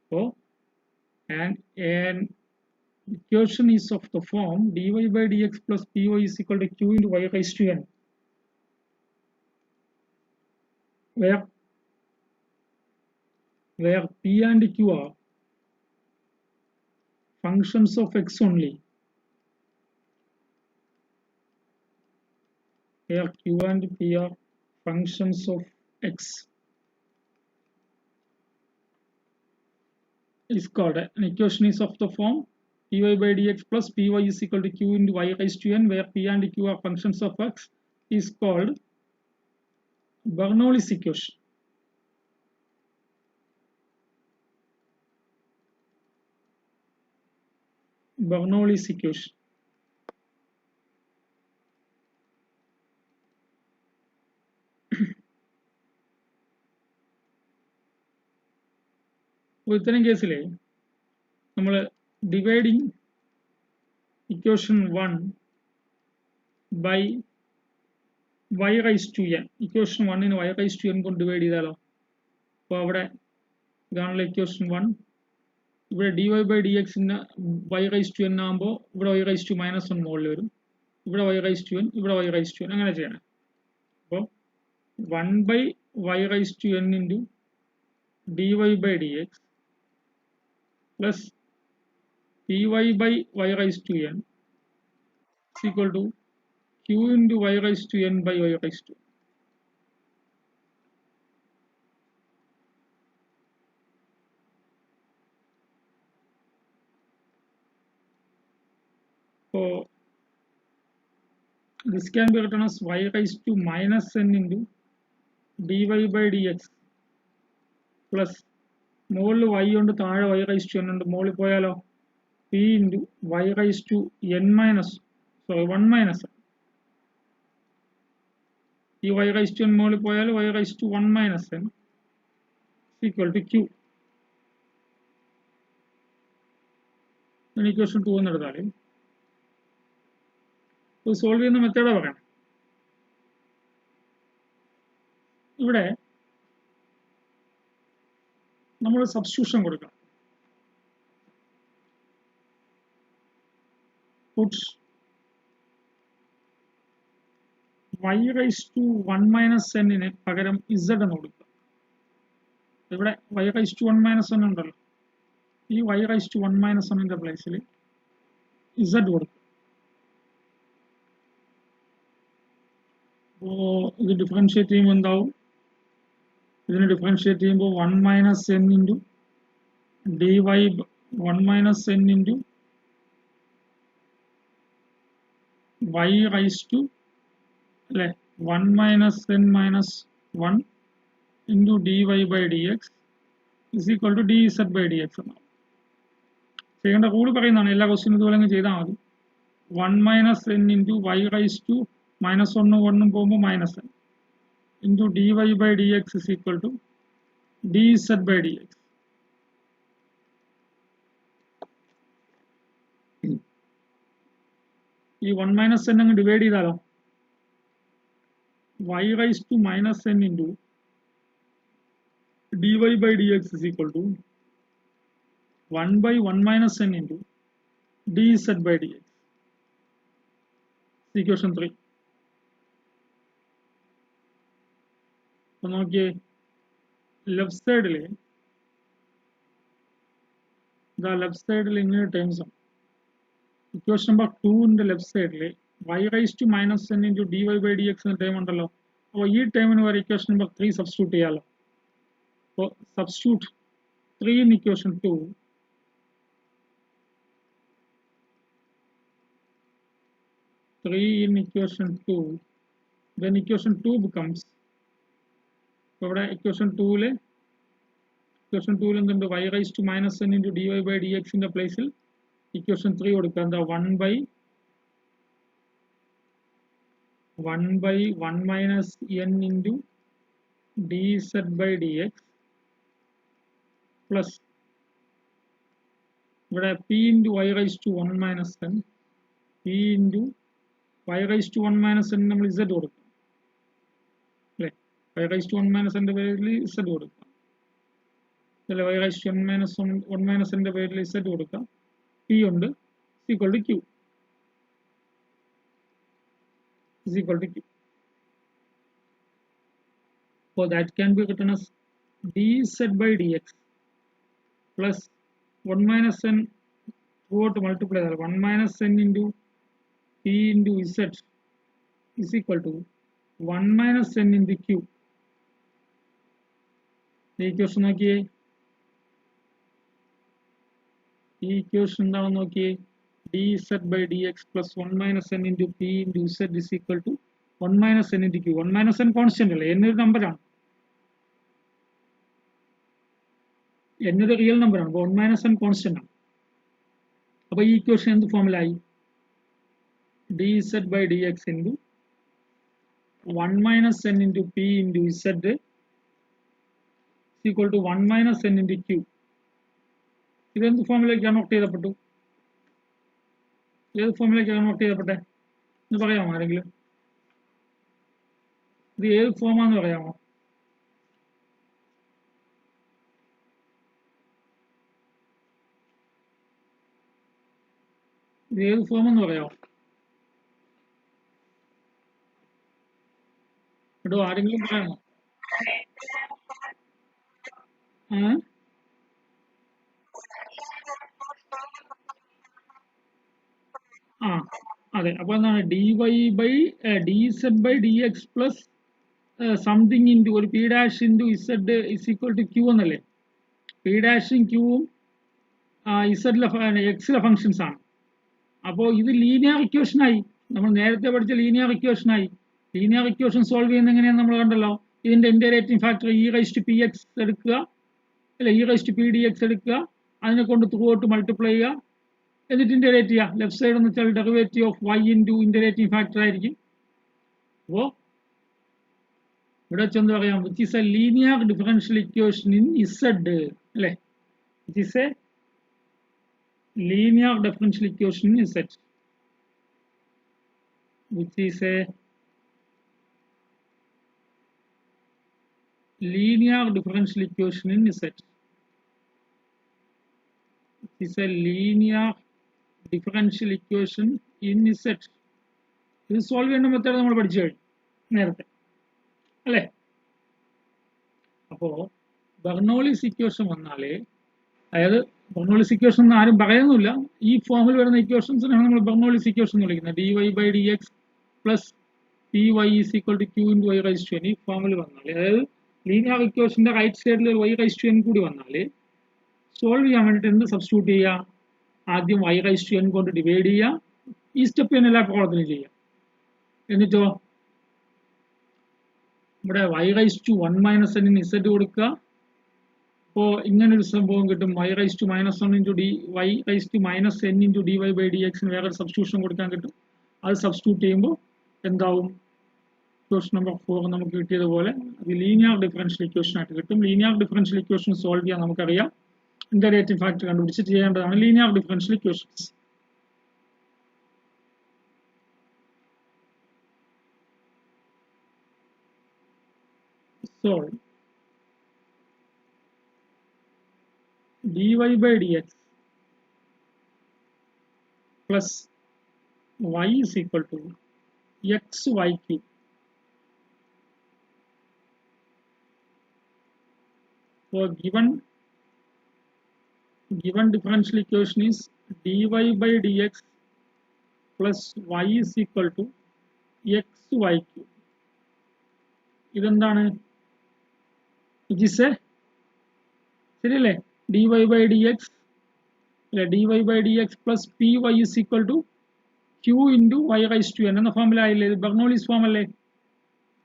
So, an equation is of the form dy by dx plus py is equal to q into y raised to n, where p and q are functions of x only, where q and p are functions of x, is called an equation is of the form dy by dx plus py is equal to q into y raised to n, where p and q are functions of x, is called Bernoulli's equation. Bernoulli's equation. ഇത്തരം കേസിൽ നമ്മൾ dividing equation 1 by y raised to n, equation 1 y raised to n കൊണ്ട് divide ചെയ്താലോ? അപ്പോൾ അവിടെ ഇതാണല്ലോ equation 1. ഇവിടെ dy by dx y raised to n ആകുമ്പോൾ ഇവിടെ y raised to -1 മുകളിൽ വരും, ഇവിടെ y raised to n, ഇവിടെ y raised to n, അങ്ങനെ ചെയ്യണം. അപ്പോൾ 1 by y raised to n into dy by dx plus py by y raised to n is equal to q into y raised to n by y raised to n. So this can be written as y raised to minus n into dy by dx plus മുകളിൽ y ഉണ്ട്, താഴെ y raised to n ഉണ്ട്, മുകളിൽ പോയാലോ p into y raised to n minus 1 minus n. ഈ y raised to n മുകളിൽ പോയാൽ y raised to 1 minus n is equal to q. Equation 2 എന്ന് എടുത്താൽ സോൾവ് ചെയ്യുന്ന മെത്തേഡ് പറയണം. ഇവിടെ നമ്മൾ സബ്സ്റ്റിറ്റ്യൂഷൻ കൊടുക്കണം. Puttu y raised to 1 minus n ന് പകരം z എന്ന് കൊടുക്കുക. ഇവിടെ y raised to 1 minus n ഉണ്ടല്ലോ, ഈ y raised to 1 minus n ന്റെ പ്ലേസിൽ z കൊടുക്കുക. അപ്പോൾ ഇത് ഡിഫറൻഷിയേറ്റ് ചെയ്യുമ്പോൾ എന്താവും? ഇതിനെ ഡിഫറൻഷിയേറ്റ് ചെയ്യുമ്പോൾ 1 minus n into dy 1 minus n into y raised to 1 minus n minus 1 into dy by dx is equal to dz by dx എന്നാണ്. ചെയ്യേണ്ട റൂൾ പറയുന്നതാണ്, എല്ലാ ക്വസ്റ്റ്യനും ഇതുപോലെ അങ്ങ് ചെയ്താൽ മതി. 1 minus n into y raised to -1 1 പോകുമ്പോൾ -n into dy by dx is equal to dz by dx. ഈ 1 minus n അങ്ങ് ഡിവൈഡ് ചെയ്താലോ, y raised to -n into dy by dx is equal to 1 by 1 minus n into dz by dx. Equation 3. അപ്പോൾ നോക്കിയേ, left സൈഡിൽ ഇങ്ങനെ terms ആണ്. Equation number 2ന്റെ left സൈഡിൽ y raised to -n into dy by dx എന്ന term ഉണ്ടല്ലോ. അപ്പോൾ ഈ ടേമിന് വരെ ഇക്വേഷൻ നമ്പർ 3 സബ്സ്റ്റിറ്റ്യൂട്ട് ചെയ്യാമല്ലോ. അപ്പോൾ substitute 3 in equation 2. In equation 2, then equation 2 becomes, ഇവിടെ equation 2ൽ എന്തുണ്ട്? y raised to -n into dy by dx ന്റെ പ്ലേസിൽ equation 3 കൊടുക്കുക. എന്താ? 1 by 1 minus n into dz by dx plus ഇവിടെ p into y raised to 1 minus n, p into y raised to 1 minus n നമ്മൾ z കൊടുക്കുക അല്ലേ? y raised to 1 minus n ന്റെ പേരിൽ z കൊടുക്കുക. അല്ലെ y raise to n minus 1 minus എൻ്റെ പേരിൽ z കൊടുക്കാം, p ഉണ്ട്, is equal to q, is equal to q. So that can be written as dz by dx plus 1 minus n throughout multiply 1 minus n into p into z is equal to 1 minus n into q. ഈ equation നോക്കിയേ, ഈ equation എന്താണെന്ന് നോക്കിയേ, dz by dx plus 1 minus n into p into z is equal to 1 minus n into q. 1 minus n constant അല്ലേ, n ഒരു നമ്പറാണ്, n ഒരു real നമ്പറാണ്, അപ്പോൾ 1 minus n കോൺസ്റ്റന്റ് ആണ്. അപ്പോൾ ഈ ഇക്വേഷൻ എന്ത് ഫോമിലായി, dz by dx into 1 minus n into p into z is equal to 1 minus n into q. ഇതെന്ത് ഫോമിലേക്കാണ് നോട്ട് ചെയ്തപ്പെട്ടു, ഏത് ഫോമിലേക്കാണ് നോട്ട് ചെയ്തപ്പെട്ടെ എന്ന് പറയാമോ ആരെങ്കിലും, ഇത് ഏത് ഫോമാന്ന് പറയാമോ? ഇത് ഏത് ഫോമെന്ന് പറയാമോ? എടോ ആരെങ്കിലും പറയാമോ? ആ അതെ, അപ്പോൾ എന്താണ് dz by dx plus something into ഒരു P dash into Z is equal to Q എന്നല്ലേ. പി ഡാഷും ക്യൂവും ഇസഡിലെ എക്സിലെ ഫങ്ഷൻസ് ആണ്. അപ്പോൾ ഇത് ലീനിയർ ഇക്വേഷനായി, നമ്മൾ നേരത്തെ പഠിച്ച ലീനിയർ ഇക്വേഷനായി. ലീനിയർ ഇക്വേഷൻ സോൾവ് ചെയ്യുന്ന എങ്ങനെയാണെന്ന് നമ്മൾ കണ്ടല്ലോ. ഇതിന്റെ integrating factor E raise to P X എടുക്കുക, അല്ലെ E raise to P D X എടുക്കുക, അതിനെ കൊണ്ട് ത്രൂ ഔട്ട് മൾട്ടിപ്ലൈ ചെയ്യുക, എന്നിട്ട് ഇന്റഗ്രേറ്റ് ചെയ്യുക. ലെഫ്റ്റ് സൈഡ് എന്ന് വെച്ചാൽ derivative of Y into integrating factor ആയിരിക്കും. അപ്പോൾ ഇവിടെ വെച്ച് എന്താ പറയാം, which is a linear differential equation in Z അല്ലെ, which is a linear differential equation is Z, which is a linear differential equation in Z, which is a linear differential equation in Z. ഇത് solve ചെയ്യുന്ന method നമ്മൾ പഠിച്ചു കഴിഞ്ഞു നേരത്തെ അല്ലേ. അപ്പോൾ Bernoulli's equation വന്നാലേ, അതായത് ബെർണോളിസ് ഇക്വേഷൻ എന്ന് ആരും പറയുന്നില്ല, ഈ ഫോമിൽ വരുന്ന ഇക്വേഷൻസിനാണ് നമ്മൾ ബെർണോളിസ് ഇക്വേഷൻ എന്ന് വിളിക്കുന്നത്. dy by dx plus py is equal to q into y raised to n. ഈ ഫോമിൽ വന്നാൽ, അതായത് ലീനിയർ ഇക്വേഷന്റെ റൈറ്റ് സൈഡിൽ y raised to n കൂടി വന്നാൽ സോൾവ് ചെയ്യാൻ വേണ്ടിയിട്ട് എന്ത് സബ്സ്റ്റിറ്റ്യൂട്ട് ചെയ്യുക, ആദ്യം y raised to n കൊണ്ട് ഡിവൈഡ് ചെയ്യുക, ഈ സ്റ്റെപ്പ് തന്നെ എല്ലാ പ്രോബ്ലത്തിനും ചെയ്യുക. എന്നിട്ടോ ഇവിടെ y raised to 1 minus n ന് z കൊടുക്കുക. അപ്പോൾ ഇങ്ങനൊരു സംഭവം കിട്ടും, y raised to minus 1 into y raised to minus n into dy by dx വേറെ സബ്സ്റ്റിറ്റ്യൂഷൻ കൊടുക്കാൻ കിട്ടും. അത് സബ്സ്റ്റിറ്റ്യൂട്ട് ചെയ്യുമ്പോൾ എന്താവും, ഇക്വേഷൻ നമ്പർ 4 നമുക്ക് കിട്ടിയതുപോലെ അത് ലീനിയർ ഡിഫറൻഷ്യൽ ഇക്വേഷൻ ആയിട്ട് കിട്ടും. ലീനിയർ ഡിഫറൻഷ്യൽ ഇക്വേഷൻ സോൾവ് ചെയ്യാൻ നമുക്കറിയാം, ഇന്റഗ്രേറ്റിംഗ് ഫാക്ടർ കണ്ടുപിടിച്ച് ചെയ്യേണ്ടതാണ് linear differential equations. So dy by dx plus y is equal to xy cube. So given differential equation is dy by dx plus y is equal to xy cube. ഇതെന്താണ്, ശരിയല്ലേ, dy by dx അല്ലെ, dy by dx plus py is equal to q into y raised to n എന്ന ഫോമിലായില്ലേ, ഇത് Bernoulli's form അല്ലേ,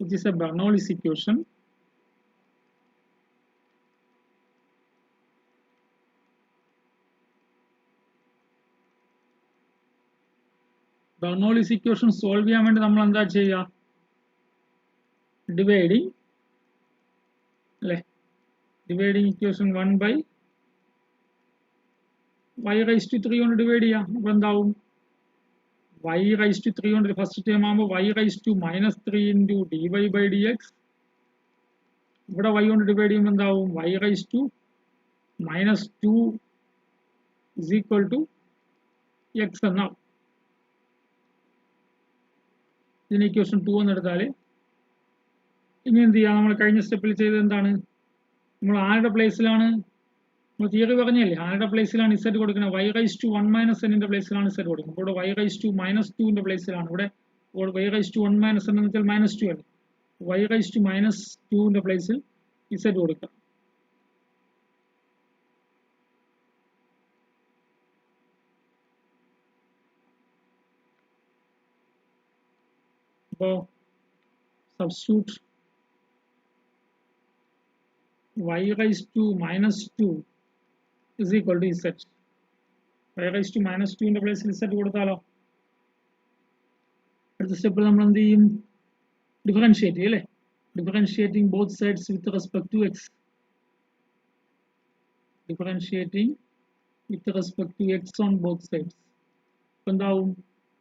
which is a Bernoullis equation. Bernoulli's equation solve ചെയ്യാൻ വേണ്ടി നമ്മൾ എന്താ ചെയ്യുക, ഡിവൈഡിങ് അല്ലെ, dividing equation 1 by y raised to 3 കൊണ്ട് ഡിവൈഡ് ചെയ്യാം. അപ്പൊ എന്താവും, y raised to 3 കൊണ്ട് ഫസ്റ്റ് ടൈം ആകുമ്പോൾ y raised to minus 3 into dy by dx. ഇവിടെ y കൊണ്ട് ഡിവൈഡ് ചെയ്യുമ്പോൾ എന്താവും, y raised to minus 2 is equal to x എന്നാവും. ഇതിന് ഇക്വേഷൻ 2 എന്ന് എടുത്താൽ ഇനി എന്ത് ചെയ്യാം? നമ്മൾ കഴിഞ്ഞ സ്റ്റെപ്പിൽ ചെയ്തത് എന്താണ്? നമ്മൾ ആരുടെ പ്ലേസിലാണ് നമ്മൾ തിയറി പറഞ്ഞല്ലേ, ആരുടെ പ്ലേസിലാണ് ഇസെറ്റ് കൊടുക്കുന്നത്? y റൈസ് ടു 1 മൈനസ് എന്നിന്റെ പ്ലേസിലാണ് ഇസെറ്റ് കൊടുക്കുന്നത്. ഇവിടെ y റൈസ് ടു മൈനസ് 2ന്റെ പ്ലേസിലാണ്. ഇവിടെ y റൈസ് ടു 1 മൈനസ് എന്ന് വെച്ചാൽ മൈനസ് 2 ആണ്. y റൈസ് ടു മൈനസ് 2ന്റെ പ്ലേസിൽ ഇസെറ്റ് കൊടുക്കുക. അപ്പോൾ substitute y raise to minus 2 is equal to z. y raise to minus 2ന്റെ പ്ലേസിൽ z കൊടുത്താലോ? അടുത്ത സ്റ്റെപ്പിൽ നമ്മൾ എന്ത് ചെയ്യും? ഡിഫറൻഷിയേറ്റ് ചെയ്യും അല്ലേ? Differentiating both sides with respect to x. Differentiating with respect to x on both sides. അപ്പോൾ എന്താവും?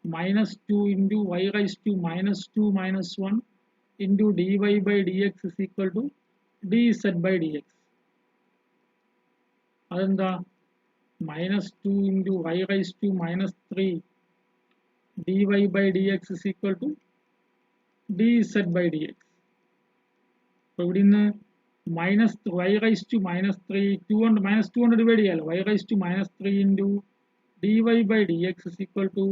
minus 2 into y raised to minus 2 minus 1 into dy by dx is equal to dz by dx. അതെന്താ? minus 2 into y raised to minus 3 dy by dx is equal to dz by dx. അപ്പോൾ ഇവിടെ നിന്ന് minus y raised to minus 3 minus 2 കൊണ്ട് divide ചെയ്യാലോ. y raised to minus 3 into dy by dx is equal to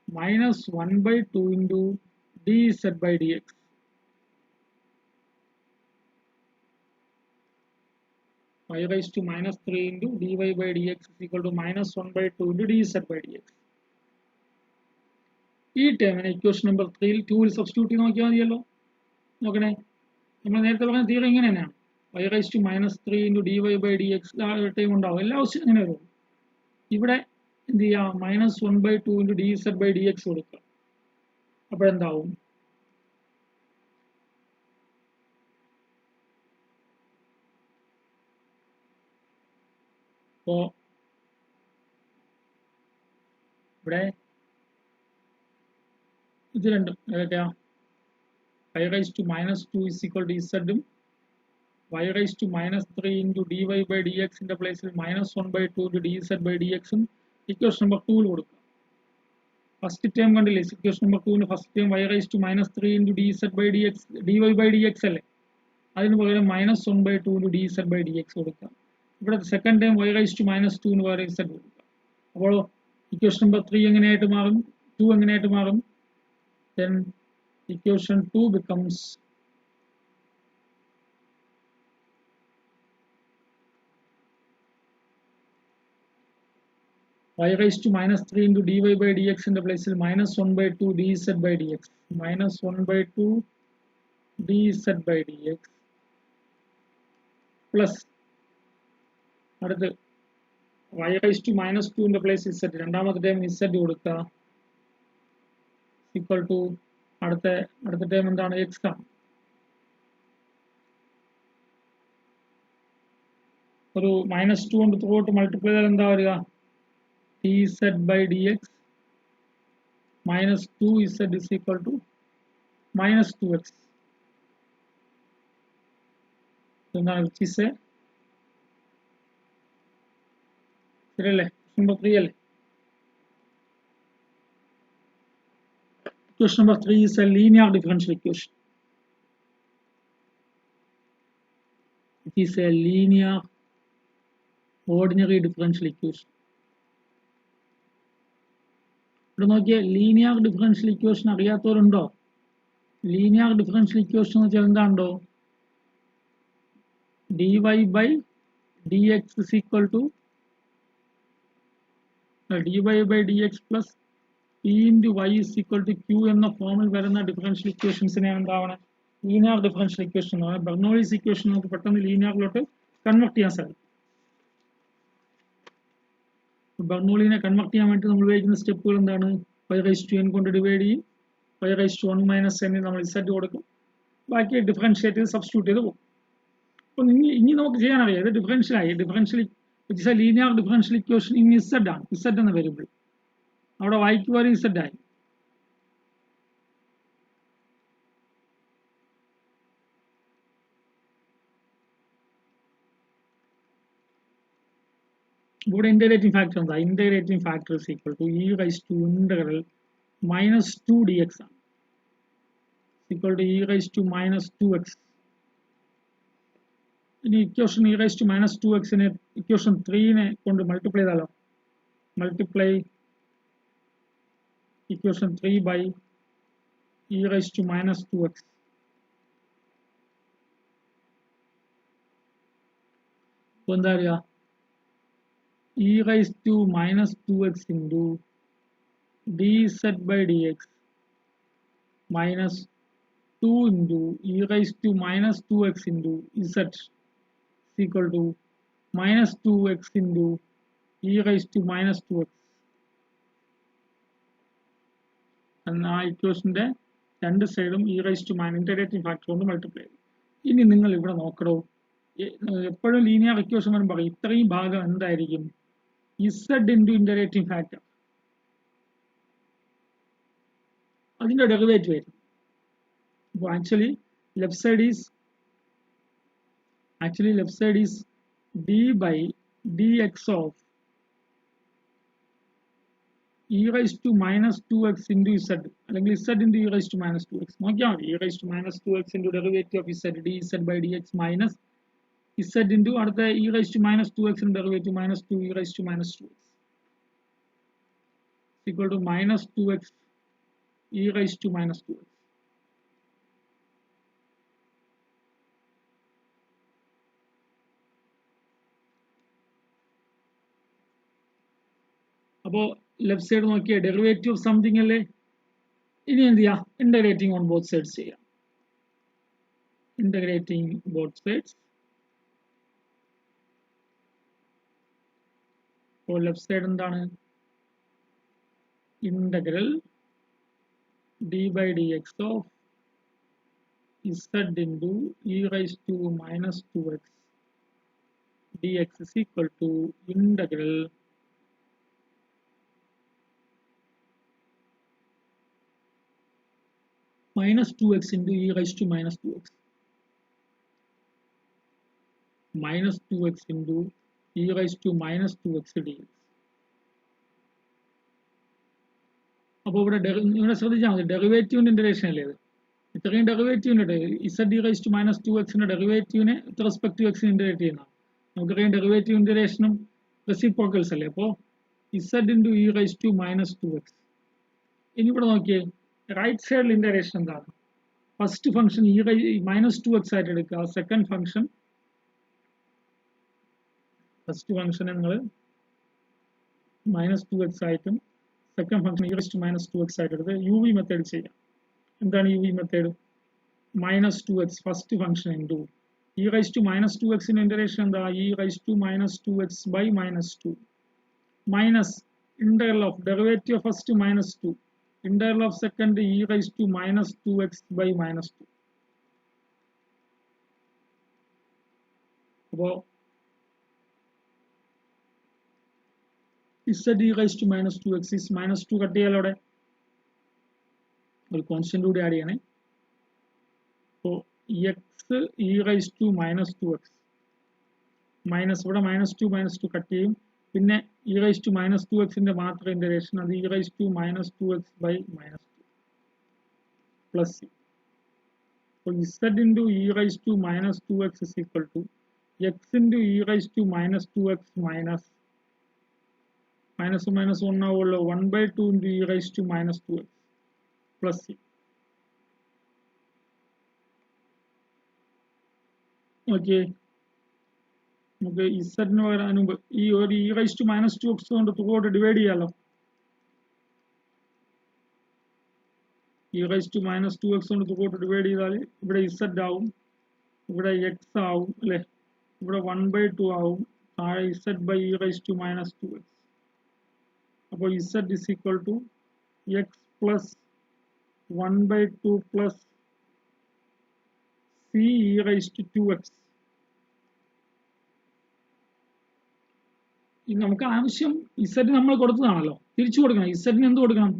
minus 1 by 2 into dz by dx. y raised to minus 3 into dy by dx is equal to minus 1 by 2 into dz by dx. ഈ ടേമിനെ equation number 3ൽ 2ൽ substitute ചെയ്ത് നോക്കിയാൽ മതിയല്ലോ. നോക്കണേ, നമ്മൾ നേരത്തെ പറഞ്ഞ theory ഇങ്ങനെ തന്നെയാണ്. y raised to minus 3 into dy by dx time ഉണ്ടാവും. എല്ലാ ദിവസവും ഇങ്ങനെ വരും. ഇവിടെ എന്ത് ചെയ്യാം? Minus 1 by 2 into dz by dx കൊടുക്കുക. അപ്പോഴെന്താവും? അപ്പോൾ ഇവിടെ ഇത് രണ്ടും ഏതൊക്കെയാ? y raised to minus 2 is equal to z ഉം y raised to minus 3 into dy by dx ന്റെ പ്ലേസിൽ minus 1 by 2 into dz by dx ഉം ഇക്വേഷൻ നമ്പർ 2ൽ കൊടുക്കുക. ഫസ്റ്റ് ടേം കണ്ടില്ലേ? ഇക്വേഷൻ നമ്പർ 2ന് first term y raised to minus 3 into dz by dx dy by dx അല്ലേ? അതിന് പകരം minus 1 by 2 into dz by dx കൊടുക്കുക. ഇവിടെ second term y raised to minus 2ന് പകരം z കൊടുക്കുക. അപ്പോൾ ഇക്വേഷൻ നമ്പർ 3 എങ്ങനെയായിട്ട് മാറും? 2 എങ്ങനെയായിട്ട് മാറും? then equation 2 becomes y raised to minus 3 into dy by dx in the place of minus 1 by 2 dz by dx. Minus 1 by 2 dz by dx plus അടുത്ത് y raised to minus 2 in the place z. രണ്ടാമത്തെ term z കൊടുക്കുക equal to അടുത്ത term എന്താണ്? x ആണ്. ഒരു minus 2 കൊണ്ട് throughout multiply ചെയ്താൽ എന്താ വരിക? dz by dx minus 2z is equal to minus 2x. എന്താണ്? which is a ശരിയല്ലേ? നമ്പർ 3 അല്ലേ? Equation number 3 is a linear differential equation. It is a linear ordinary differential equation. ഇവിടെ നോക്കിയാൽ linear differential equation അറിയാത്തവരുണ്ടോ? Linear differential equation എന്ന് വെച്ചാൽ എന്താണോ? dy by dx is equal to dy by dx plus p into y is equal to q എന്ന ഫോമിൽ വരുന്ന differential ഇക്വേഷൻസിനെ എന്താവണേ? Linear differential equation എന്ന് പറയുന്നത്. ബെർണോളിസ് ഇക്വേഷൻ നമുക്ക് പെട്ടെന്ന് ലീനിയറിലോട്ട് കൺവെർട്ട് ചെയ്യാൻ സാധിക്കും. ബെർണോളിനെ കൺവെർട്ട് ചെയ്യാൻ വേണ്ടി നമ്മൾ ഉപയോഗിക്കുന്ന സ്റ്റെപ്പുകൾ എന്താണ്? y raised to n കൊണ്ട് ഡിവൈഡ് ചെയ്യും, y raised to 1 minus n നമ്മൾ z കൊടുക്കും, ബാക്കി ഡിഫറൻഷിയേറ്റ് ചെയ്ത് സബ്സ്റ്റിറ്റ്യൂട്ട് ചെയ്ത് പോകും. അപ്പോൾ ഇനി നമുക്ക് ചെയ്യാനറിയാം ഇത് ഡിഫറൻഷ്യൽ ആയി. Differential linear differential equation in z ആണ്. z എന്ന വേരിയബിൾ അവിടെ y-ക്ക് പകരം z ആയി. ഇവിടെ ഇന്റഗ്രേറ്റിംഗ് ഫാക്ടർ എന്താ? Integrating factor is equal to E raise to integral minus 2 D X ആണ്. Equal to E raise to minus 2x. ഇനി equation E raise to minus 2x-നെ ഇക്വേഷൻ 3-നെ കൊണ്ട് മൾട്ടിപ്ലൈ ചെയ്താലോ? Multiply equation 3 by E raise to minus 2x. അപ്പോൾ എന്താ പറയുക? E raise to minus 2x into dz by dx minus 2 into e raised to minus 2x into z is equal to minus 2x into e raised to minus 2x. ആ ഇക്വേഷന്റെ രണ്ട് സൈഡും e raise to minus integrating factor കൊണ്ട് multiply ചെയ്യും. ഇനി നിങ്ങൾ ഇവിടെ നോക്കണോ, എപ്പോഴും ലീനിയർ ഇക്വേഷൻ വരുമ്പോൾ ഇത്രയും ഭാഗം എന്തായിരിക്കും? ഇസഡ് ഇൻറ്റു ഇന്റഗ്രേറ്റിംഗ് ഫാക്ടർ, അതിന്റെ ഡെറിവേറ്റീവ് ആയിരിക്കും. അപ്പോൾ actually left side is d by dx of e raised to minus 2x into z അല്ലെങ്കിൽ z into e raised to minus 2x. നോക്കിയാൽ മതി, e raised to minus 2x into derivative of z dz by dx minus z into അടുത്ത e raised to minus 2x in derivative minus 2 e raised to minus 2x is equal to minus 2x e raised to minus 2x. അപ്പോൾ left side Nokia derivative of something അല്ലേ? ഇനി എന്ത് ചെയ്യാം? Integrating on both sides ചെയ്യാം. Integrating both sides. അപ്പോൾ left side എന്താണ്? Integral d by dx of z into e raised to minus 2x dx is equal to integral minus 2x into e raised to minus 2x minus 2x into e raised to minus 2x dx. അപ്പോൾ ഇവിടെ ശ്രദ്ധിച്ചാൽ മതി, ഡെറിവേറ്റീവിന്റെ integration അല്ലേ ഇത്? ഇത്രയും ഡെറിവേറ്റീവിന്റെ Z E raise to minus 2x-ന്റെ ഡെറിവേറ്റീവിനെ വിത്ത് റെസ്പെക്ട് ടു എക്സിന് ഇന്റഗ്രേറ്റ് ചെയ്യുന്നതാണ്. നമുക്കറിയാം ഡെറിവേറ്റീവ് ഇന്റഗ്രേഷനും റെസിപ്രോക്കൽസ് അല്ലേ. അപ്പോൾ Z into E raise to minus 2x. ഇനി ഇവിടെ നോക്കിയേ, റൈറ്റ് സൈഡിൽ ഇന്റഗ്രേഷൻ എന്താണ്? ഫസ്റ്റ് ഫംഗ്ഷൻ മൈനസ് 2x ആയിട്ട് എടുക്കുക. സെക്കൻഡ് ഫംഗ്ഷൻ, ഫസ്റ്റ് ഫംഗ്ഷൻ നിങ്ങൾ മൈനസ് 2x ആയിട്ടും second function E raise to minus 2x ആയിട്ട് എടുത്ത് യു വി മെത്തേഡ് ചെയ്യാം. എന്താണ് U V method? Minus 2x first function into E raise to minus 2x-ന്റെ integration എന്താ? E raise to minus 2x by minus 2 minus integral of derivative of first minus 2 integral of second e raised to minus 2x by minus 2. അപ്പോൾ z e raised to minus 2x is minus 2 cut ചെയ്യാലോ, അവിടെ ഒരു constant കൂടി add ചെയ്യണേ. അപ്പോൾ x e raised to minus 2x minus, ഇവിടെ minus 2 cut ചെയ്യും. പിന്നെ e raised to minus 2x-ന്റെ മാത്രം ഇന്റഗ്രേഷൻ, അത് e raised to minus 2x by minus 2 plus c. അപ്പോൾ z into e raised to minus 2x is equal to x into e raised to minus 2x minus minus 1 ആവുമല്ലോ, 1/2 into e raised to minus 2x plus c. Okay, നമുക്ക് ഇസഡിന് വരാൻ മുമ്പ് ഈ ഒരു E raise to minus 2x കൊണ്ട് throughout divide ചെയ്യാലോ. E raise to minus 2x കൊണ്ട് throughout divide ചെയ്താൽ ഇവിടെ ഇസഡ് ആവും, ഇവിടെ എക്സ് ആവും അല്ലെ, ഇവിടെ 1/2 ആവും, താഴെ z by E raise to minus 2x. അപ്പോൾ z is equal to x plus 1/2 plus c e raise to 2x. നമുക്ക് ആവശ്യം ഇസഡ് നമ്മൾ കൊടുത്തതാണല്ലോ, തിരിച്ചു കൊടുക്കണം. ഇസഡിന് എന്ത് കൊടുക്കണം?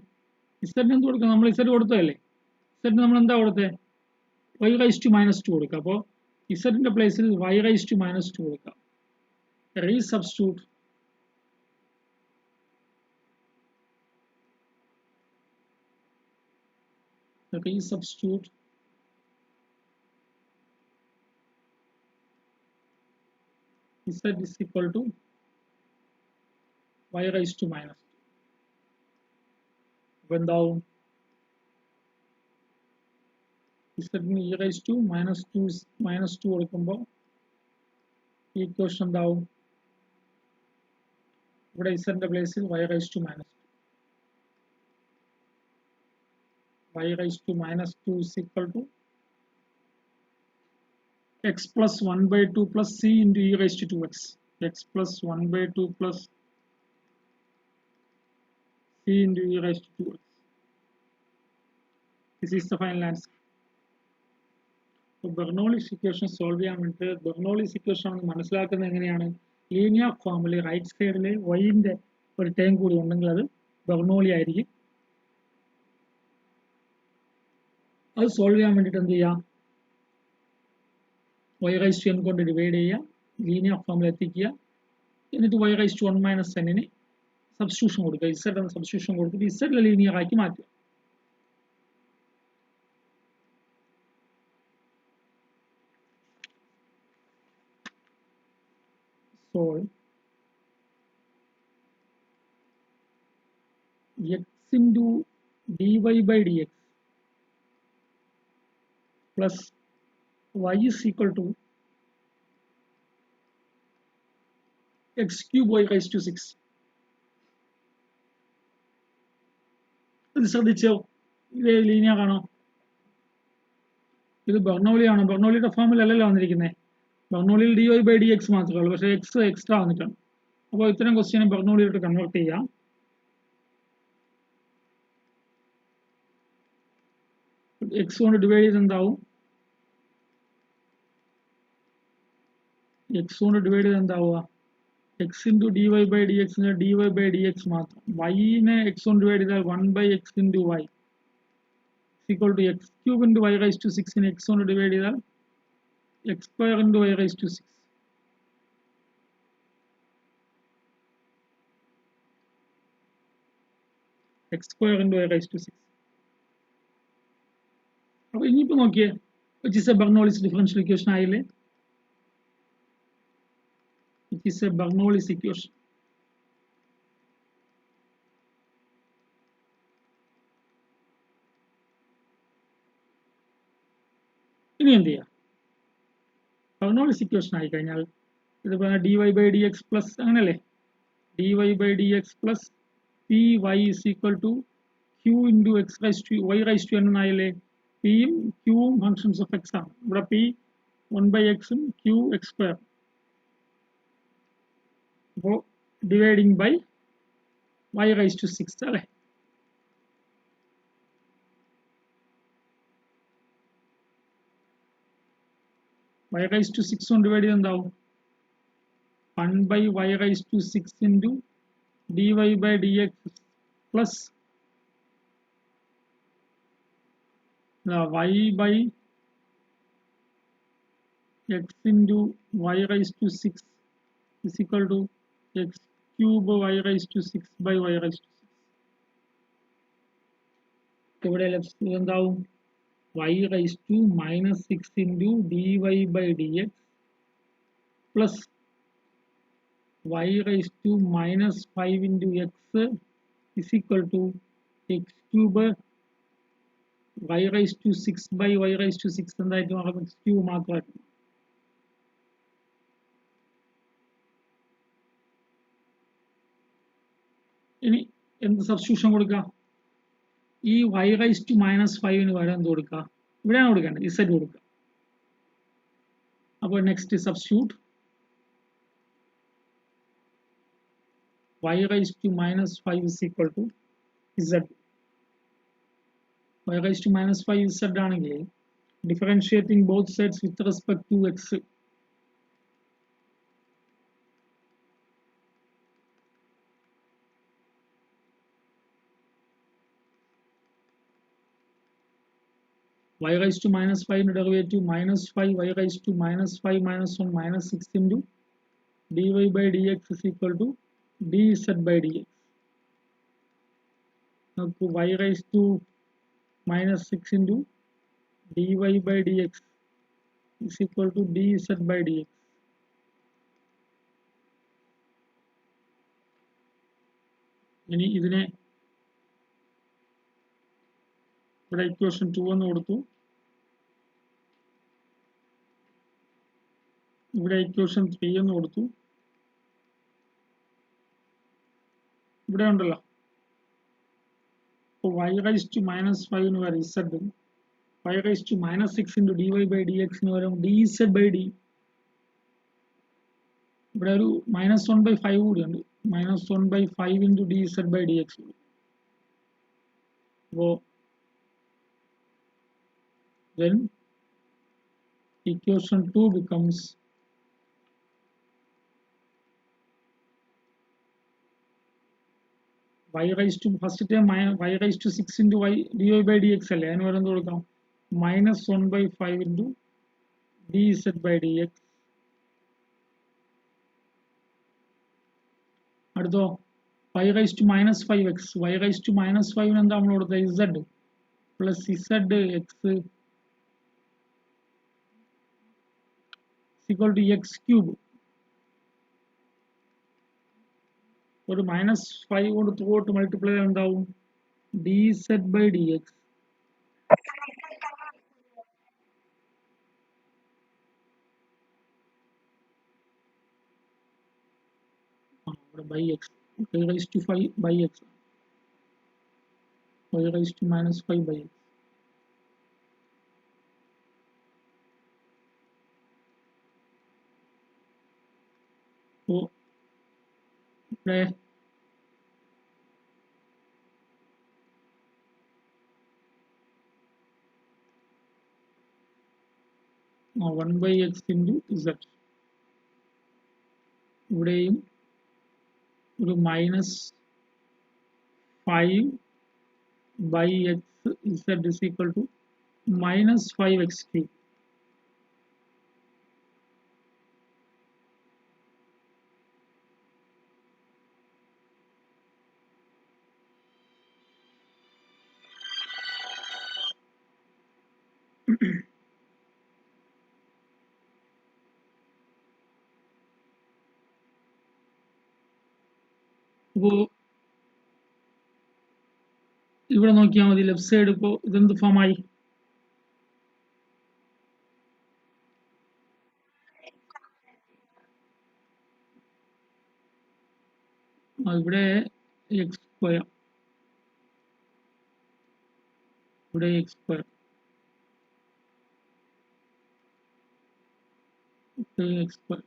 നമ്മൾ ഇസഡ് കൊടുത്തതല്ലേ. ഇസഡിന് നമ്മൾ എന്താ കൊടുത്തത്? y റൈസ് ടു മൈനസ് 2 കൊടുക്കുക. അപ്പോൾ ഇസഡിന്റെ പ്ലേസിൽ y റൈസ് ടു മൈനസ് 2 കൊടുക്കുക. റീസബ്സ്റ്റിറ്റ്യൂട്ട് resubstitute z is equal to y raised to minus 2. When down z e raised to minus 2 കൊടുക്കുമ്പോൾ equation down ഇവിടെ z ന്റെ പ്ലേസിൽ y raised to minus 2. Y raised to minus 2 is equal to x plus 1 by 2 plus c into e raised to 2x. X plus 1 by 2 plus c into e raised to 2x. This is the final answer. So Bernoulli's equation solve ചെയ്യാൻ വേണ്ടി Bernoulli's equation മനസ്സിലാക്കുന്നത് എങ്ങനെയാണ്? Linear ഫോമിൽ right സൈഡിൽ y ന്റെ ഒരു term കൂടി ഉണ്ടെങ്കിൽ അത് ബെർണോളി ആയിരിക്കും. അത് സോൾവ് ചെയ്യാൻ വേണ്ടിയിട്ട് എന്ത് ചെയ്യാം? y raised to n കൊണ്ട് ഡിവൈഡ് ചെയ്യുക, ലീനിയർ ഫോമിൽ എത്തിക്കുക, എന്നിട്ട് y raised to 1 minus n ന് സബ്സ്റ്റിറ്റ്യൂഷൻ കൊടുക്കുക, z എന്ന സബ്സ്റ്റിറ്റ്യൂഷൻ കൊടുത്തിട്ട് z ലീനിയർ ആക്കി മാറ്റുക. Solve x into dy by dx plus y is equal to x cube y raised to 6. ഇത് ശ്രദ്ധിച്ചോ? ഇത് ലീനിയർ ആണോ? ഇത് ബെർണോളി ആണോ? ബെർണോളിയുടെ ഫോമിലല്ലല്ലോ വന്നിരിക്കുന്നത്. ബെർണോളിയിൽ dy by dx മാത്രമേ ഉള്ളൂ, പക്ഷേ എക്സ് എക്സ്ട്രാ വന്നിട്ടാണ്. അപ്പോൾ ഇത്തരം ക്വസ്റ്റ്യനെ ബെർണോളിയിലോട്ട് കൺവേർട്ട് ചെയ്യാം. എക്സ് കൊണ്ട് ഡിവൈഡ് ചെയ്ത് എന്താവും? എക്സ് കൊണ്ട് ഡിവൈഡ് ചെയ്ത് എന്താവുക? X into D Y by D എക്സിന് D Y by D X മാത്രം. വൈനെ എക്സ് കൊണ്ട് ഡിവൈഡ് ചെയ്താൽ 1 by x into Y equal to X cube into Y raise to 6 ന് എക്സ് കൊണ്ട് ഡിവൈഡ് ചെയ്താൽ x square into y raised to 6. X square into y raised to 6. അപ്പോൾ ഇനിയിപ്പോൾ നോക്കിയേ, which is a Bernoulli's differential equation ആയില്ലേ? Which is a Bernoulli's equation. ഇനി എന്ത് ചെയ്യാം? Bernoulli's equation ആയി കഴിഞ്ഞാൽ ഇതുപോലെ dy by dx പ്ലസ് അങ്ങനല്ലേ, dy by dx plus py is equal to q into x raised to y raised to n എന്നായില്ലേ? പിയും ക്യൂവും ഫങ്ഷൻസ് ഓഫ് എക്സ് ആണ്. ഇവിടെ പി 1 by x ഉം q x square. അപ്പോൾ dividing by y raised to 6 അല്ലേ? y raised to 6 കൊണ്ട് divide ചെയ്ത് എന്താവും? 1 by y raised to 6 into dy by dx plus y by x into y raised to 6 is equal to x cube y raised to 6 by y raised to 6. ഇവിടെ എന്താവും? y raised to minus 6 into dy by dx plus y raised to minus 5 into x is equal to x cube y raised to 6 by y raised to 6 എന്തായിട്ട് മാറും? x cube മാത്രമായിട്ട്. ഇനി എന്ത് substitution കൊടുക്കുക? ഈ y raised to minus 5 ന് പകരം എന്ത് കൊടുക്കുക? ഇവിടെയാണ് കൊടുക്കേണ്ടത്, z കൊടുക്കുക. അപ്പോൾ next substitute y raised to minus 5 is equal to z. y raised to minus 5 z ആണെങ്കിൽ differentiating both sides with respect to x. y raised to minus 5 ന്റെ derivative minus 5 y raised to minus 5 minus 1 minus 6 into dy by dx is equal to dz by dx. നമുക്ക് y raised to minus 6 into dy by dx is equal to dz by dx. ഇനി ഇതിനെ ഇവിടെ equation 2 എന്ന് കൊടുത്തു, ഇവിടെ equation 3 എന്ന് കൊടുത്തു, ഇവിടെ ഉണ്ടല്ലോ. അപ്പോൾ y raised to minus 5 എന്ന് വരും z, y raised to minus 6 into dy by dx എന്ന് വരും dz by d. ഇവിടെ ഒരു minus 1 by 5 കൂടിയുണ്ട്, minus 1 by 5 into dz by dx. അപ്പോൾ then equation 2 becomes y raised to first term y raised to 6 into y dy by dx അല്ലേ, അതിന് വരുന്നത് കൊടുക്കാം minus 1 by 5 into dz by dx. അടുത്തോ y raised to minus 5x, y raised to minus 5 എന്താ നമ്മൾ കൊടുത്തത് z plus zx equal to x cube. ഒരു minus 5 കൊണ്ട് ത്രൂഔട്ട് മൾട്ടിപ്ലൈ എന്താവും dz by dx. by x, y raised to 5 by x, y raised to minus 5 by x. So ഇവിടെ 1 by x into z, ഇവിടെയും ഒരു minus 5 by x z is equal to minus 5x cube. അപ്പോൾ ഇവിടെ നോക്കിയാൽ മതി, left side ഇപ്പോൾ ഇതെന്ത് ഫോമായി, ഇവിടെ എക്സ് സ്ക്വയർ, ഇവിടെ X square, X square.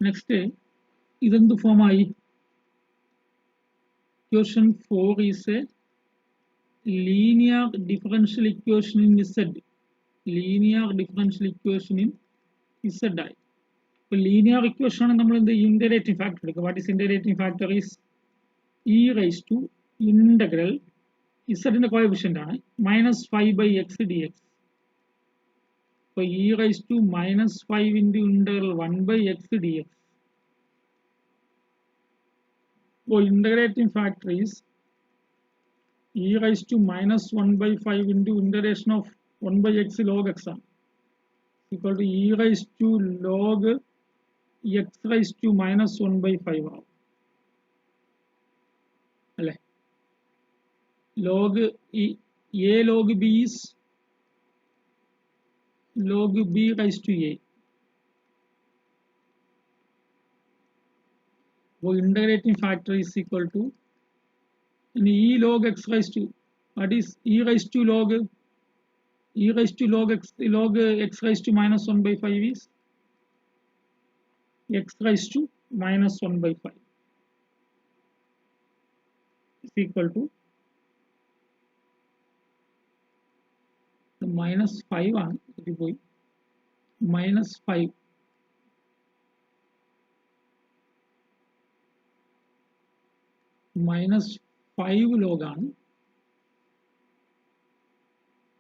Next ഇതെന്ത് ഫോമായി, equation 4 is a linear differential equation in z, linear differential equation in z ആയി. ഇപ്പോൾ ലീനിയർ ഇക്വേഷൻ ആണ് നമ്മൾ എന്ത് ഇന്റഗ്രേറ്റിംഗ് ഫാക്ടർ എടുക്കുക. What is integrating factor is E raise to integral ഇസഡിന്റെ coefficient ആണ് -5 by x dx. അപ്പോൾ E raise to -5 into integral 1 by x dx. അപ്പോൾ integrating factor is e raised to -1 by 5 into integration of 1 by x log x ആണ് equal to e raised to log x raised to -1 by 5 ആവും അല്ലേ. log a log b is log b raised to a. so integrating factor is equal to e log x raised to, what is e raised to log x raised to -1 by 5 is x raised to -1 by 5 is equal to -5 ആണ് ഇത് പോയി -5 -5 log ആണ്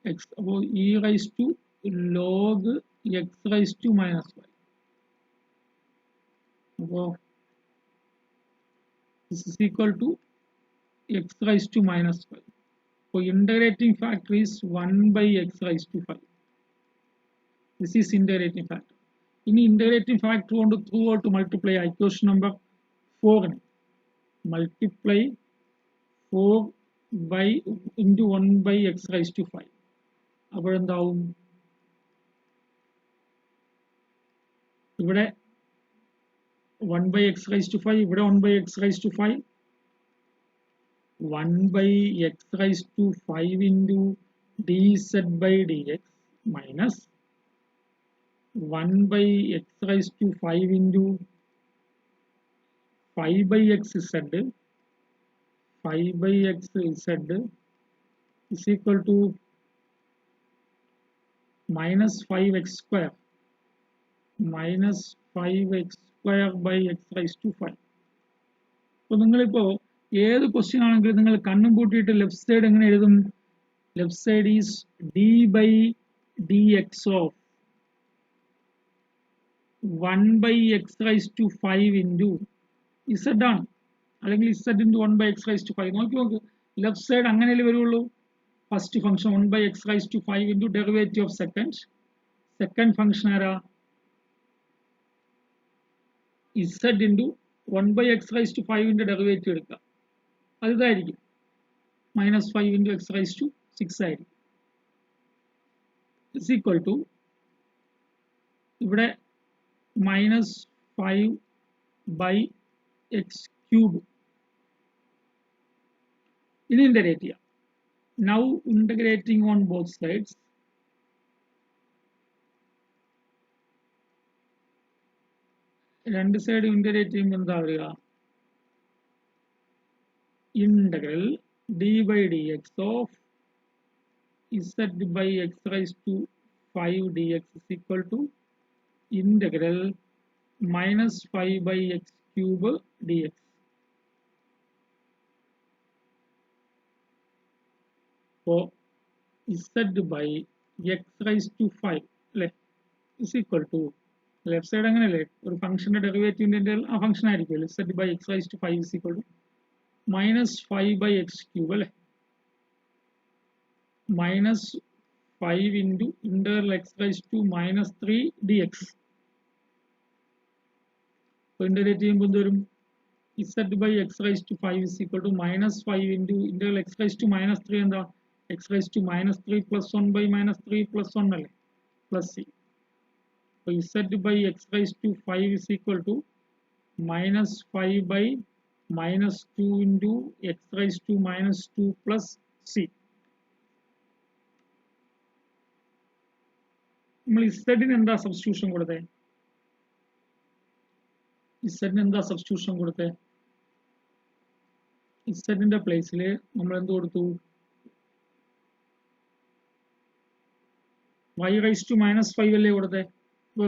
x. അപ്പോൾ e raised to log x raised to -5. അപ്പോൾ this is equal to x raised to minus 5. So integrating factor is 1 by x raised to 5. This is integrating factor. In integrating factor കൊണ്ട് throughout multiply equation number 4 multiply 4 by into 1 by x raised to 5. അപ്പോൾ എന്താവും? ഇവിടെ 1 by x raised to 5, ഇവിടെ 1 by x raised to 5. 1 by x raised to 5 into dz by dx minus 1 by x raised to 5 into 5 by x z, 5 by x z is equal to minus 5x square, minus 5x square by x raised to 5. അപ്പോൾ നിങ്ങളിപ്പോൾ ഏത് question ആണെങ്കിലും നിങ്ങൾ കണ്ണും പൂട്ടിയിട്ട് left side എങ്ങനെ എഴുതും? Left side is d by D x of 1 by x raised to 5 into z ആണ്, അല്ലെങ്കിൽ z into 1 by x raised to 5. നോക്ക് ലെഫ്റ്റ് സൈഡ് അങ്ങനെയല്ലേ വരുള്ളൂ. First function 1 by x raised to 5 into derivative of second function ആരാ? z into 1 by x raised to 5 ന്റെ derivative എടുക്കുക, അത് ഇതായിരിക്കും minus 5 into x raised to 6 ആയിരിക്കും. is equal to ഇവിടെ minus 5 by x cube. ഇനി ഇന്റഗ്രേറ്റ് ചെയ്യാം. Now integrating on both sides, രണ്ട് സൈഡ് ഇന്റഗ്രേറ്റ് ചെയ്യുമ്പോൾ എന്താ വരിക? Integral d by dx of z by x raised to 5 dx is equal to integral minus 5 by x cube dx. So z by x raised to 5 is equal to left side അങ്ങനെയല്ലേ, ഒരു ഫംഗ്ഷന്റെ ഡെറിവേറ്റീവിന്റെ ആ function ആയിരിക്കുമല്ലോ. z by x raised to 5 is equal to minus 5 by x cube അല്ലേ, minus 5 into integral x raised to minus 3 dx. അപ്പോൾ integrate ചെയ്യുമ്പോൾ എന്ത് വരും? z by x raised to 5 is equal to minus 5 into integral x raised to minus 3 എന്താ? x raised to minus 3 plus 1 by minus 3 plus 1 അല്ലേ, plus c. So z by x raised to 5 is equal to minus 5 by minus 2 into x raised to minus 2 plus c. നമ്മൾ z-ന് എന്താ substitution കൊടുത്തേ? z-ന് എന്താ substitution കൊടുത്തേ? z-ന്റെ പ്ലേസിൽ നമ്മൾ എന്ത് കൊടുത്തു? y raised to minus 5 അല്ലേ കൊടുത്തേ?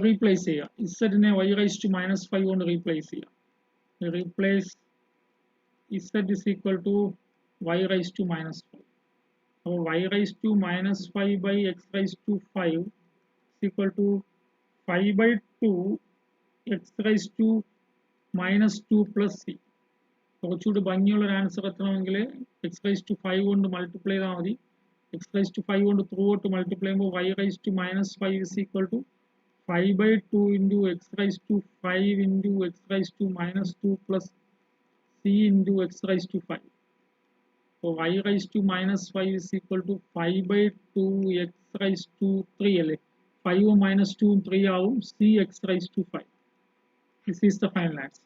റീപ്ലേസ് ചെയ്യുക. z-നെ y raised to minus 5 കൊണ്ട് റീപ്ലേസ് ചെയ്യുക. Replace z is equal to y raised to minus 5. So y raised to minus 5 by x raised to 5 is equal to 5 by 2 x raised to minus 2 plus c. കുറച്ചുകൂടി ഭംഗിയുള്ള ഒരു answer എത്തണമെങ്കിൽ x raised to 5 കൊണ്ട് multiply ചെയ്താൽ മതി. x raised to 5 കൊണ്ട് through out multiply ചെയ്യുമ്പോൾ y raised to minus 5 is equal to 5 by 2 into x raised to 5 into x raised to minus 2 plus c into x raised to 5. So y raised to minus 5 is equal to 5 by 2 x raised to 3 അല്ലേ, 5 minus 2 3 ആവും, c x raised to 5. This is the final answer.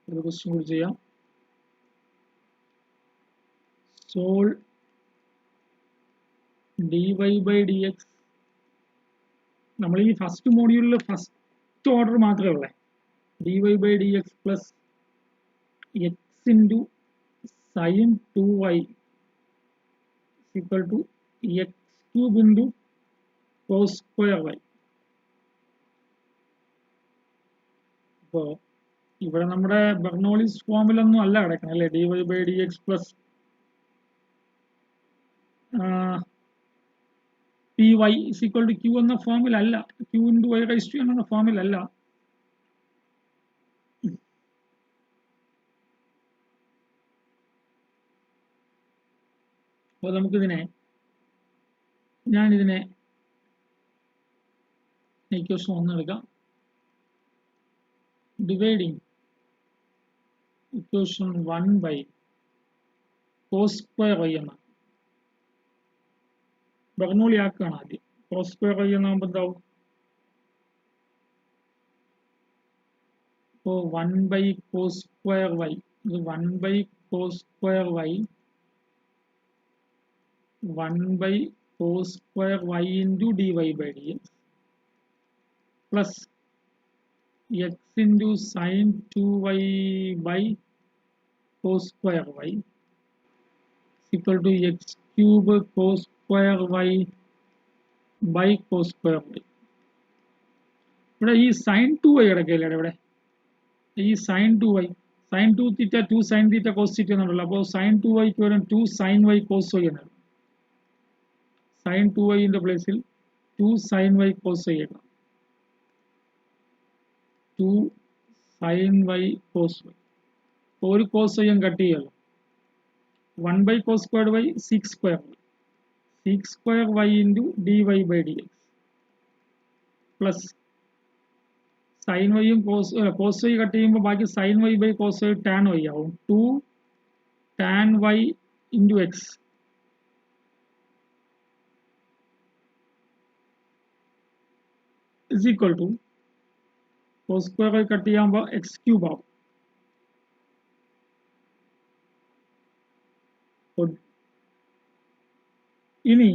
ഒരു question കൂടി ചെയ്യാം. Solve dy by dx. നമ്മൾ ഈ first മോഡ്യൂളിൽ first order മാത്രമേ ഉള്ളേ. dy by dx plus x into sin 2y is equal to x cube into cos square y. അപ്പോൾ ഇവിടെ നമ്മുടെ ബെർണോളിസ് ഫോമിലൊന്നും അല്ല കിടക്കണം അല്ലേ? dy by dx plus P Y is equal to Q എന്ന ഫോമിലല്ല, Q into Y raise to N എന്ന ഫോമിലല്ല. അപ്പോൾ നമുക്കിതിനെ ഞാനിതിനെ ഇക്വേഷൻ 1 എടുക്കാം. Dividing equation 1 by cos square Y എന്നാണ്. ബർണോളി ആക്കുകയാണ് ആദ്യം. കോസ് സ്ക്വയർ വൈ എന്നാകുമ്പോൾ എന്താവും? അപ്പോൾ 1 ബൈ കോസ് സ്ക്വയർ വൈ, ഇത് 1 by cos square y 1 by cos square y into dy by dx plus x into sin 2y by cos square y is equal to x cube cos square y by cos square y. ഇവിടെ ഈ sin 2y കിടക്കില്ല ഇവിടെ, ഈ sin 2y sin 2 തീറ്റ 2 sin തീറ്റ cos തീറ്റ എന്നുണ്ടല്ലോ. അപ്പോൾ sin 2y ക്ക് വരും 2 sin y cos y എന്നാണ്. sin 2y ന്റെ പ്ലേസിൽ 2 sin y cos y എഴുതാം. 2 sin y cos y. ഒരു cos y കട്ട് ചെയ്യാലോ. 1 by cos squared y 6 square y. 6 square y into dy by dx plus sin y യും cos y cut ചെയ്യുമ്പോൾ ബാക്കി sin y by cos y tan y ആവും. 2 tan y into x is equal to cos square y cut ചെയ്യുമ്പോൾ x cube ആവും. ഇനി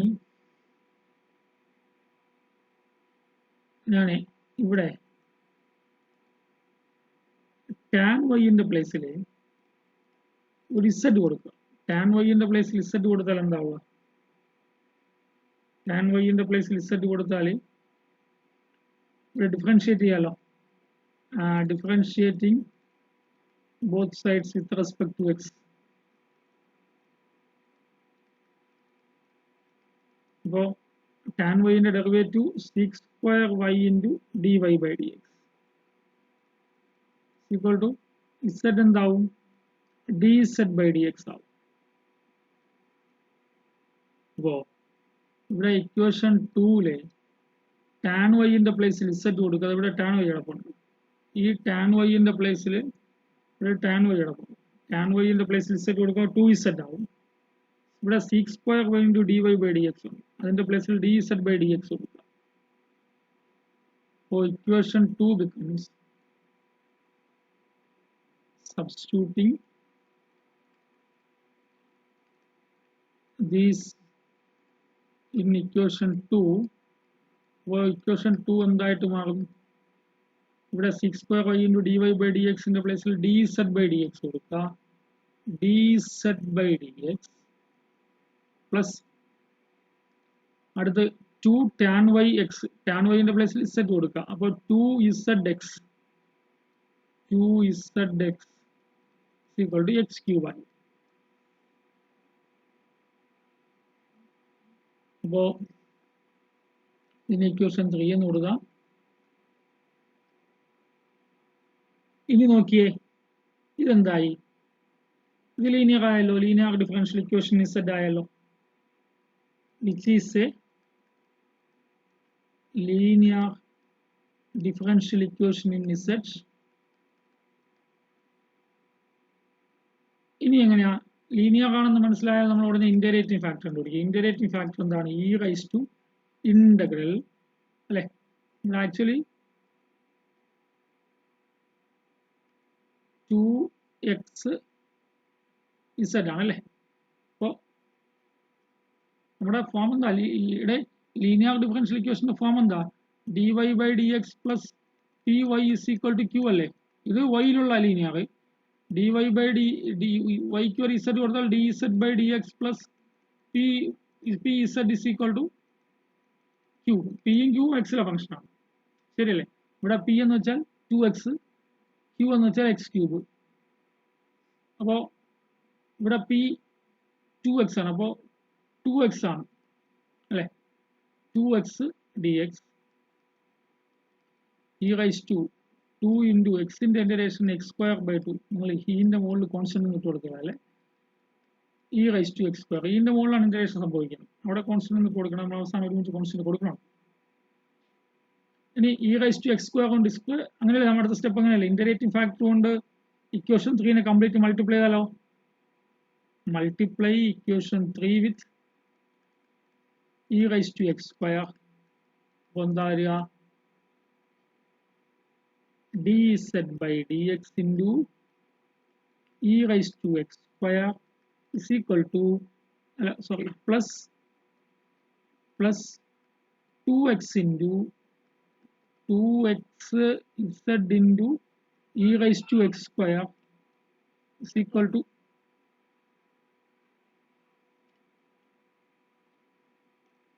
ഞാൻ ഇവിടെ tan y ന്റെ പ്ലേസിൽ ഒരു z കൊടുക്കുക. tan y ന്റെ പ്ലേസിൽ z കൊടുത്താൽ എന്താവുക? tan y ന്റെ പ്ലേസിൽ z കൊടുത്താൽ ഇവിടെ ഡിഫറൻഷിയേറ്റ് ചെയ്യാലോ. Differentiating both sides with respect to x. അപ്പോൾ tan y ന്റെ derivative 6 square y into dy by dx equal to z എന്താവും? dz by dx ആവും. അപ്പോൾ ഇവിടെ ഇക്വേഷൻ 2-ലെ tan y ന്റെ പ്ലേസിൽ z കൊടുക്കുക. ഇവിടെ tan y കിടപ്പുണ്ട്. ഈ tan y ന്റെ പ്ലേസിൽ ഇവിടെ tan y കിടപ്പുണ്ട്. tan y ന്റെ പ്ലേസിൽ z കൊടുക്കുക 2z ആവും. ഇവിടെ 6 square y into dy by dx ഉണ്ട്. അതിന്റെ പ്ലേസിൽ dz by dx കൊടുക്കുക. അപ്പോൾ equation 2 becomes substituting these in equation 2. അപ്പോൾ ഇക്വേഷൻ 2 എന്തായിട്ട് മാറും? ഇവിടെ 6 square y into dy by dx ന്റെ പ്ലേസിൽ dz by dx കൊടുക്കുക. dz by dx പ്ലസ് അടുത്ത് 2 tan y x, tan y ന്റെ പ്ലേസിൽ z കൊടുക്കുക. അപ്പോൾ 2zx 2zx equal to x cube ആയി. അപ്പോൾ ഇതിന് ഇക്വേഷൻ 3 എന്ന് കൊടുക്കാം. ഇനി നോക്കിയേ, ഇതെന്തായി? ഇത് ലീനിയർ ആയല്ലോ. ലീനിയർ ഡിഫറൻഷ്യൽ ഇക്വേഷൻ z ആയല്ലോ. which is a linear differential equation in z. ഇനി എങ്ങനെയാ ലീനിയർ ആണെന്ന് മനസ്സിലായാൽ നമ്മൾ ഉടനെ ഇന്റഗ്രേറ്റിംഗ് ഫാക്ടർ കണ്ടുപിടിക്കുക. ഇന്റഗ്രേറ്റിംഗ് ഫാക്ടർ എന്താണ്? e റൈസ് ടു ഇന്റഗ്രൽ അല്ലെ. നമ്മൾ ആക്ച്വലി 2x z ആണല്ലേ. അപ്പോൾ നമ്മുടെ ഫോം എന്താ? ഇവിടെ ലീനിയർ ഡിഫറൻഷ്യൽ ഇക്വേഷന്റെ ഫോം എന്താ? dy by dx plus py is equal to q അല്ലേ. ഇത് y-ലുള്ള ലീനിയർ. dy by y ക്ക് ഒരു z കൊടുത്താൽ dz by dx plus pz is equal to q. p യും q x-ലെ ഫംഗ്ഷൻ ആണ്. ശരിയല്ലേ? ഇവിടെ p എന്ന് വെച്ചാൽ 2x, q എന്ന് വെച്ചാൽ x ക്യൂബ്. അപ്പോൾ ഇവിടെ p 2x ആണ്. അപ്പോൾ 2x ആണ് അല്ലേ. 2x dx e raised to 2 into x in the integration x square by 2 നിങ്ങൾ ന്റെ മുകളിൽ കോൺസ്റ്റന്റ് ഇട്ട് കൊടുക്കുക e raised to x square ന്റെ മുകളിലാണ് ഇന്റഗ്രേഷൻ സംഭവിക്കുന്നത് അവിടെ കോൺസ്റ്റന്റ് ഇട്ട് കൊടുക്കണം നമ്മൾ അവസാനം ഒരുമിച്ച് കോൺസ്റ്റന്റ് കൊടുക്കണം ഇനി e raised to x square കൊണ്ട് സ്ക്വയർ അങ്ങനെയല്ല നമ്മുടെ അടുത്ത സ്റ്റെപ്പ് അങ്ങനെയല്ല ഇന്റഗ്രേറ്റിംഗ് ഫാക്ടർ കൊണ്ട് ഇക്വേഷൻ 3 നെ കംപ്ലീറ്റ് മൾട്ടിപ്ലൈ ചെയ്താലോ multiply equation 3 with e raised to x square എന്താ വരിക dz by dx into e raised to x square is equal to plus 2x into 2x z into e raised to x square is equal to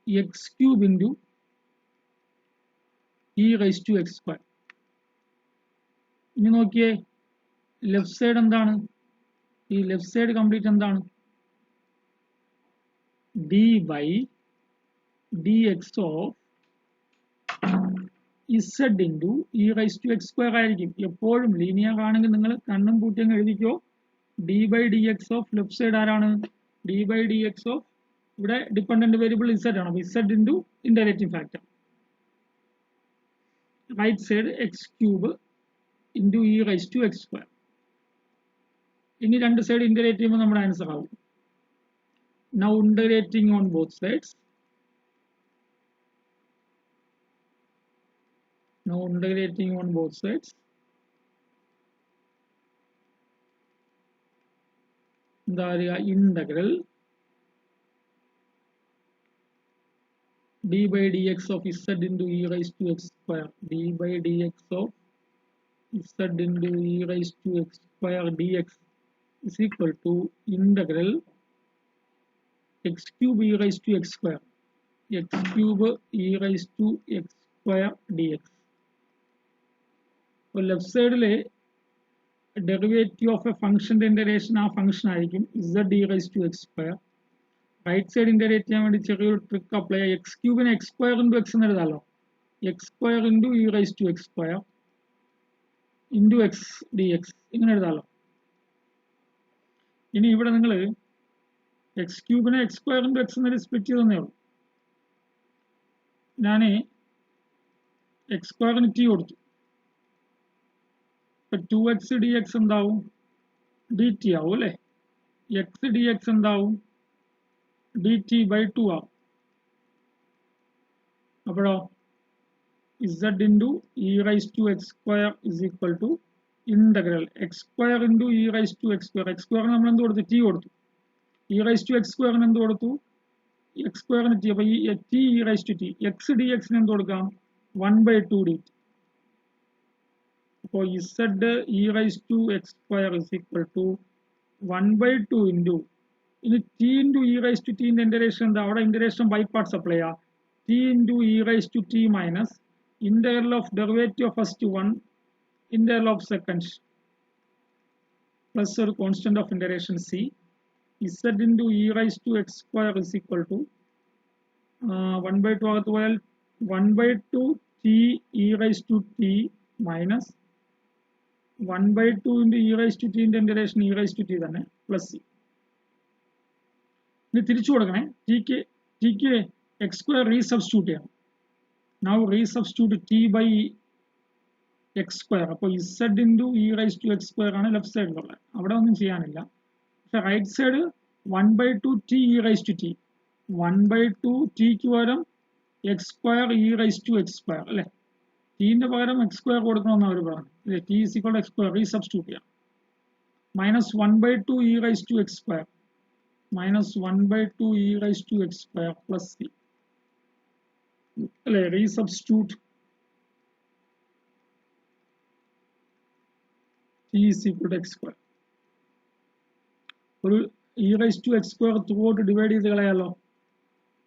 x cube into e raised to x square. ഇനി നോക്കിയേ left side എന്താണ് ഈ left side complete എന്താണ് d by dx of z into e raised to x square ആയിരിക്കും എപ്പോഴും linear ആണെങ്കിൽ നിങ്ങൾ കണ്ണും പൂട്ടി അങ്ങ് എഴുതിക്കോ d by dx of left side ആരാണ് d by dx of ഇവിടെ ഡിപെൻഡന്റ് വേരിയബിൾ z ആണ് അപ്പോൾ z into integrating factor right side x cube into e raised to x square ഇനി രണ്ട് സൈഡ് ഇന്റഗ്രേറ്റ് ചെയ്യുമ്പോൾ നമ്മുടെ ആൻസർ ആവും now integrating on both sides എന്താ പറയുക integral d by dx of z into e raised to x square d by dx of z into e raised to x square dx is equal to integral x cube e raised to x square x cube e raised to x square dx അപ്പോൾ left സൈഡിലെ derivative of a ഫംഗ്ഷന്റെ integration ആ function ആയിരിക്കും z e raised to x square right side integrate ചെയ്യാൻ വേണ്ടി ചെറിയൊരു trick apply ചെയ്യാം x ക്യൂബിനെ എക്സ് സ്ക്വയർ ഇൻറ്റു എക്സ് എന്ന് എഴുതാമല്ലോ x square into E raise to x square into x d x ഇങ്ങനെ എഴുതാമല്ലോ ഇനി ഇവിടെ നിങ്ങൾ എക്സ് ക്യൂബിനെ എക്സ് സ്ക്വയർ ഇൻറ്റു എക്സ് എന്നൊരു സ്പ്ലിറ്റ് ചെയ്തേ ഉള്ളൂ ഞാൻ എക്സ് സ്ക്വയറിന് ടി കൊടുത്തു ഇപ്പം 2x dx എന്താവും ഡി ടി ആവും അല്ലേ എക്സ് ഡി എക്സ് എന്താവും dt by 2 ആവും അപ്പോഴോ z into e raised to x square is equal to integral x square into e raised to x square x square നമ്മൾ എന്ത് കൊടുത്തു t കൊടുത്തു e raised to x square എന്ത് കൊടുത്തു x square ന് t അപ്പോൾ ഈ t e raised to t x dx ന് എന്ത് കൊടുക്കാം 1/2 dt അപ്പോൾ z e raised to x square is equal to 1/2 into ഇനി t into e raised to t ന്റെ ഇന്റഗ്രേഷൻ എന്താ അവിടെ ഇന്റഗ്രേഷൻ ബൈ പാർട്സ് അപ്ലൈ ചെയ്യാം t into e raised to t minus integral of derivative of first one integral of second plus ഒരു constant of integration c z into e raised to x square is equal to 1/2 അകത്ത് പോയാൽ 1/2 t e raised to t minus 1/2 into e raised to t ന്റെ integration e raised to t തന്നെ plus c ഇനി തിരിച്ചു കൊടുക്കണേ tick X square resubstitute ചെയ്യണം now resubstitute t by x square അപ്പോൾ Z into E raise to x square ആണ് left സൈഡിലുള്ളത് അവിടെ ഒന്നും ചെയ്യാനില്ല പക്ഷെ right side 1/2 t e raise to t 1/2 ടിക്ക് പകരം x square e raise to x square അല്ലേ ടീന്റെ പകരം എക്സ് സ്ക്വയർ കൊടുക്കണമെന്ന് അവർ പറഞ്ഞു അല്ലേ t is equal x square resubstitute ചെയ്യാം minus 1/2 e raise to x square minus 1/2 e raised to x square plus c അല്ലേ റീസബ്സ്റ്റിറ്റ്യൂട്ട് t is equal to x square ഒരു e raised to x square through out divide ചെയ്ത് കളയാലോ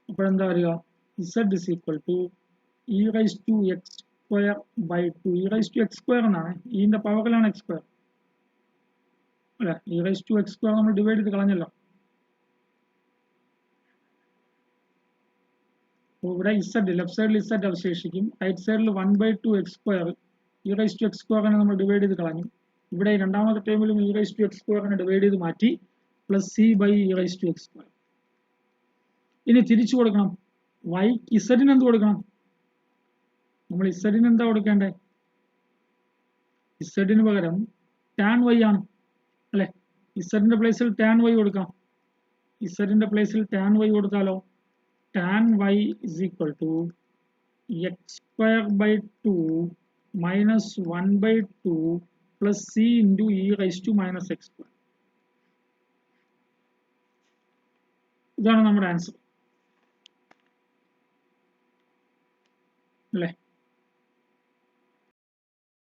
അപ്പോൾ എന്താ വരിക z is equal to e raised to x square by 2 e raised to x square എന്നാണ് ന്റെ പവറിലാണ് x square അല്ലേ e raised to x square നമ്മൾ ഡിവൈഡ് ചെയ്ത് കളഞ്ഞല്ലോ അപ്പോൾ ഇവിടെ ഇസഡ് ലെഫ്റ്റ് സൈഡിൽ ഇസഡ് അവശേഷിക്കും, റൈറ്റ് സൈഡിൽ 1/2 x square e raise to x സ്ക്വയറിനെ നമ്മൾ ഡിവൈഡ് ചെയ്ത് കളഞ്ഞു. ഇവിടെ രണ്ടാമത്തെ ടേമിലും ഇ റൈസ് ടു എക്സ് സ്ക്വയറിനെ ഡിവൈഡ് ചെയ്ത് മാറ്റി, plus c by E raise to x square. ഇനി തിരിച്ചു കൊടുക്കണം, വൈ ഇസഡിന് എന്ത് കൊടുക്കണം? നമ്മൾ ഇസഡിന് എന്താ കൊടുക്കേണ്ടത്? ഇസഡിന് പകരം ടാൻ വൈ ആണ് അല്ലെ. ഇസഡിന്റെ പ്ലേസിൽ ടാൻ വൈ കൊടുക്കാം. ഇസഡിന്റെ പ്ലേസിൽ ടാൻ വൈ കൊടുത്താലോ? Tan y is equal to x square by 2 minus 1/2 plus c into E raise to minus x square. ഇതാണ് നമ്മുടെ ആൻസർ അല്ലേ.